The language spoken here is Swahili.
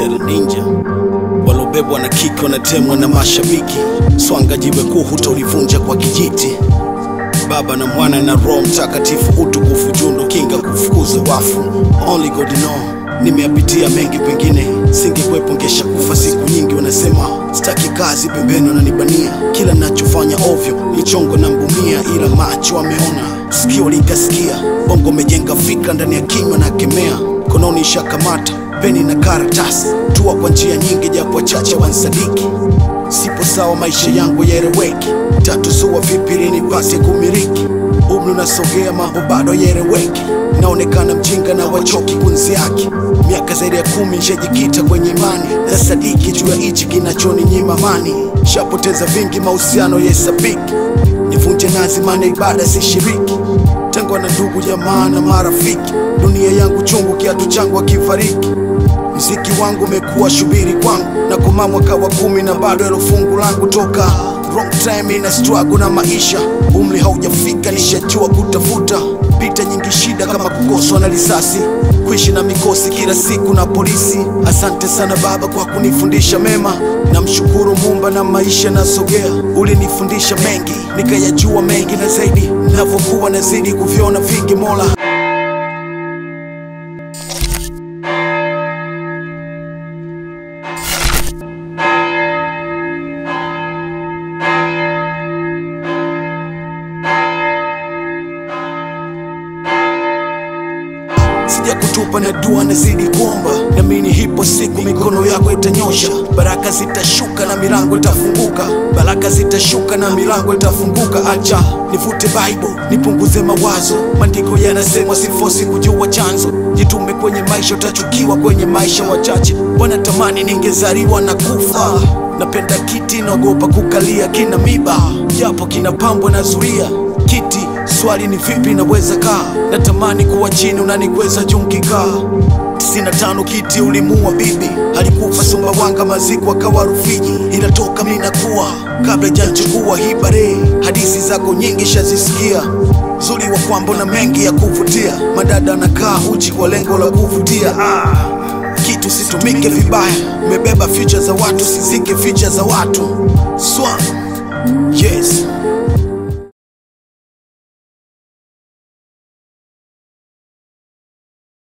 Tele Ninja walobebwa na kiki wanatemwa na mashabiki. Swanga jiwe kuu hutolivunja kwa kijiti. Baba na Mwana na Roho Mtakatifu, utukufu jundo kinga kufukuza wafu. Only God know. Nimeyapitia mengi, pengine singekwepo ngesha kufa siku nyingi. Wanasema sitaki kazi, pembeni wananibania. Kila nachofanya ovyo michongo na mbumia, ila macho ameona, sikio likasikia. Bongo mejenga fikra ndani ya kinywa na kemea. Kononi shakamata peni na karatasi, tua kwa njia nyingi japo chache wansadiki. Sipo sawa maisha yangu yaeleweki, tatu suwa vipi lini pasi kumiliki. Umri unasogea mambo bado yaeleweki, naonekana mjinga na wachoki kunzi yake. Miaka zaidi ya 10 nishajikita kwenye imani, na sadiki juu ya hichi kinachoninyima amani. Shapoteza vingi mahusiano yesabiki, nivunje nazi maana ibada si shiriki. Tengwa na ndugu jamaa na marafiki, dunia yangu chungu kiatu changu akifariki. Mziki wangu umekuwa shubiri kwangu, na kuma mwaka wa 10 na bado elo fungu langu. Toka wrong time ina struggle na maisha, umri haujafika nishajua kutafuta. Pita nyingi shida kama kukoswa na risasi, kuishi na mikosi kila siku na polisi. Asante sana Baba kwa kunifundisha mema, na mshukuru Muumba na maisha nasogea. Ulinifundisha mengi nikayajua mengi, na zaidi navyokuwa nazidi kuviona vingi. Mola sija kutupa na dua nazidi kuomba, na mini hipo siku mikono yako itanyosha. Baraka zitashuka na milango itafunguka, baraka zitashuka na milango itafunguka. Acha nivute Bible nipunguze mawazo, maandiko yanasema sifosi kujua chanzo. Jitume kwenye maisha utachukiwa kwenye maisha, wachache wanatamani ningezaliwa na kufa. Napenda kiti naogopa kukalia, kina miba japo kinapambwa na zuria. Kiti swali ni vipi naweza kaa, natamani kuwa chini unanikweza jungikaa. 95 kiti ulimua bibi, alikufa Sumbawanga maziko akawa Rufiji. Inatoka mimi nakuwa kabla janchukua hibare, hadithi zako nyingi shazisikia. Zuri wa kwambo na mengi ya kuvutia, madada nakaa uchi kwa lengo la kuvutia. Kitu situmike vibaya, umebeba feature za watu, sizike feature za watu. Yes.